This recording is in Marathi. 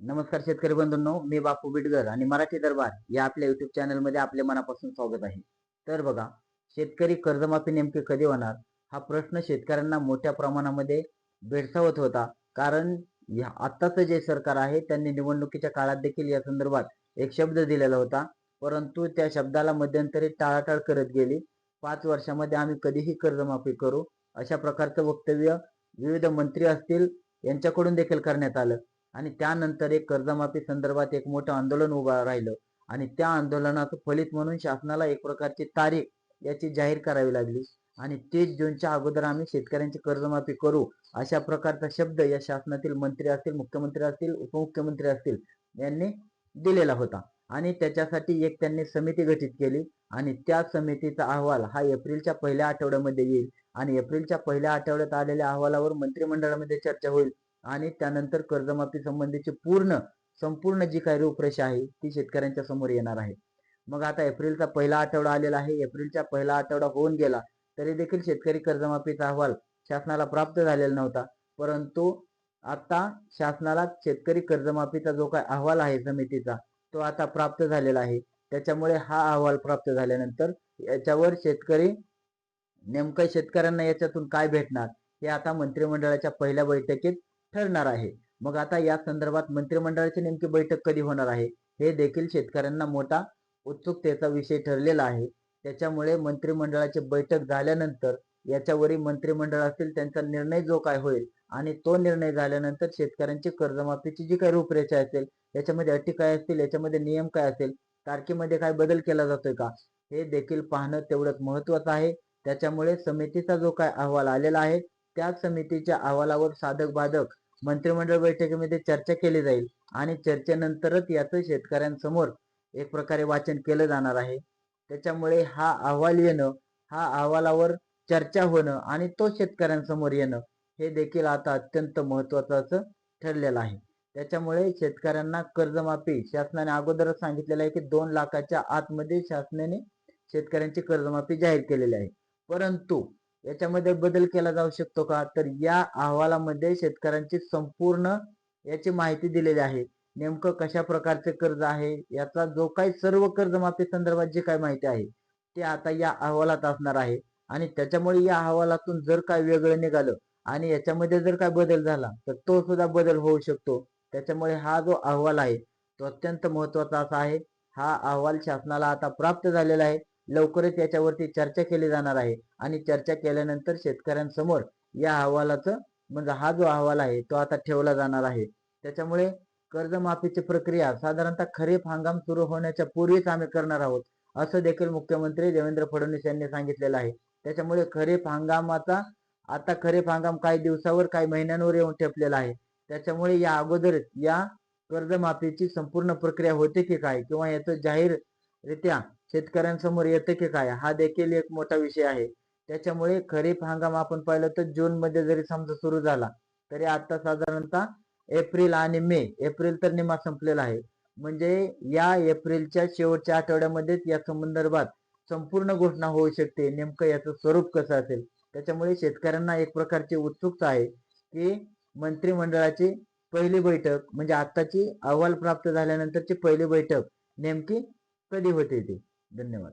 नमस्कार शेतकरी बंधूंनो, मी बापू बिडगर आणि मराठी दरबार या आपल्या युट्यूब चॅनलमध्ये आपले मनापासून स्वागत आहे. तर बघा, शेतकरी कर्जमाफी नेमकी कधी होणार हा प्रश्न शेतकऱ्यांना मोठ्या प्रमाणामध्ये भेडसावत होता. कारण आत्ताचं जे सरकार आहे त्यांनी निवडणुकीच्या काळात देखील या संदर्भात एक शब्द दिलेला होता, परंतु त्या शब्दाला मध्यंतरी टाळाटाळ करत गेली. 5 वर्षामध्ये आम्ही कधीही कर्जमाफी करू अशा प्रकारचं वक्तव्य विविध मंत्री असतील यांच्याकडून देखील करण्यात आलं. आणि त्यानंतर एक कर्जमाफी संदर्भात एक मोठं आंदोलन उभं राहिलं आणि त्या आंदोलनाचं फलित म्हणून शासनाला एक प्रकारची तारीख याची जाहीर करावी लागली आणि 30 जूनच्या अगोदर आम्ही शेतकऱ्यांची कर्जमाफी करू अशा प्रकारचा शब्द या शासनातील मंत्री असतील, मुख्यमंत्री असतील, उपमुख्यमंत्री असतील यांनी दिलेला होता. आणि त्याच्यासाठी एक त्यांनी समिती गठीत केली आणि त्या समितीचा अहवाल हा एप्रिलच्या पहिल्या आठवड्यामध्ये येईल आणि एप्रिलच्या पहिल्या आठवड्यात आलेल्या अहवालावर मंत्रिमंडळामध्ये चर्चा होईल आणि त्यानंतर कर्जमाफी संबंधीची संपूर्ण जी काही रूपरेषा आहे ती शेतकऱ्यांच्या समोर येणार आहे. मग आता एप्रिलचा पहिला आठवडा आलेला आहे. एप्रिलचा पहिला आठवडा होऊन गेला तरी देखील शेतकरी कर्जमाफीचा अहवाल शासनाला प्राप्त झालेला नव्हता. परंतु आता शासनाला शेतकरी कर्जमाफीचा जो काही अहवाल आहे समितीचा तो आता प्राप्त झालेला आहे. त्याच्यामुळे हा अहवाल प्राप्त झाल्यानंतर याच्यावर नेमकं शेतकऱ्यांना याच्यातून काय भेटणार हे आता मंत्रिमंडळाच्या पहिल्या बैठकीत ठरणार आहे. मग आता या संदर्भात मंत्रिमंडळाची नेमकी बैठक कधी होणार आहे हे देखील शेतकऱ्यांना मोठा उत्सुकतेचा विषय ठरलेला आहे. त्याच्यामुळे मंत्रिमंडळाची बैठक झाल्यानंतर याच्यावरील मंत्रिमंडळ असेल त्यांचा निर्णय जो काय होईल आणि तो निर्णय झाल्यानंतर शेतकऱ्यांची कर्जमाफीची जी काही रूपरेषा असेल, याच्यामध्ये अटी काय असतील, याच्यामध्ये नियम काय असेल, तारखेमध्ये काय बदल केला जातोय का हे देखील पाहणं तेवढंच महत्वाचं आहे. त्याच्यामुळे समितीचा जो काय अहवाल आलेला आहे त्या समितीच्या अहवालावर साधक बाधक मंत्रिमंडळ बैठकीमध्ये चर्चा केली जाईल आणि चर्चेनंतरच याचं शेतकऱ्यांसमोर एक प्रकारे वाचन केलं जाणार आहे. त्याच्यामुळे हा अहवाल येणं, हा अहवालावर चर्चा होणं आणि तो शेतकऱ्यांसमोर येणं हे देखील आता अत्यंत महत्वाचं असं ठरलेलं आहे. त्याच्यामुळे शेतकऱ्यांना कर्जमाफी शासनाने अगोदरच सांगितलेलं आहे की 2 लाखाच्या आतमध्ये शासनाने शेतकऱ्यांची कर्जमाफी जाहीर केलेली आहे. परंतु याच्यामध्ये बदल केला जाऊ शकतो का, तर या अहवालामध्ये शेतकऱ्यांची संपूर्ण याची माहिती दिलेली आहे. नेमकं कशा प्रकारचे कर्ज आहे याचा जो काही सर्व कर्जमाफी संदर्भात जी काही माहिती आहे ते आता या अहवालात असणार आहे. आणि त्याच्यामुळे या अहवालातून जर काय वेगळं निघालं आणि याच्यामध्ये जर काय बदल झाला तर तो सुद्धा बदल होऊ शकतो. त्याच्यामुळे हा जो अहवाल आहे तो अत्यंत महत्वाचा असा आहे. हा अहवाल शासनाला आता प्राप्त झालेला आहे. लवकरच याच्यावरती चर्चा केली जाणार आहे आणि चर्चा केल्यानंतर शेतकऱ्यांसमोर या अहवालाचं म्हणजे हा जो अहवाल आहे तो आता ठेवला जाणार आहे. त्याच्यामुळे कर्जमाफीची प्रक्रिया साधारणतः खरीप हंगाम सुरू होण्याच्या पूर्वीच आम्ही करणार आहोत असं देखील मुख्यमंत्री देवेंद्र फडणवीस यांनी सांगितलेलं आहे. त्याच्यामुळे खरीप हंगाम काही दिवसावर काही महिन्यांवर येऊन ठेपलेला आहे. त्याच्यामुळे या अगोदरच या कर्जमाफीची संपूर्ण प्रक्रिया होते की काय किंवा याचं जाहीररित्या शेतकऱ्यांसमोर येते की काय हा देखील एक मोठा विषय आहे. त्याच्यामुळे खरीप हंगाम आपण पाहिलं तर जून मध्ये जरी समजा सुरू झाला तरी आता साधारणतः एप्रिल आणि मे, एप्रिल तर निमा संपलेला आहे, म्हणजे या एप्रिलच्या शेवटच्या आठवड्यामध्येच या संदर्भात संपूर्ण घोषणा होऊ शकते. नेमकं याचं स्वरूप कसं असेल त्याच्यामुळे शेतकऱ्यांना एक प्रकारची उत्सुकता आहे की मंत्रिमंडळाची पहिली बैठक म्हणजे आताची अहवाल प्राप्त झाल्यानंतरची पहिली बैठक नेमकी कधी होते ती. धन्यवाद.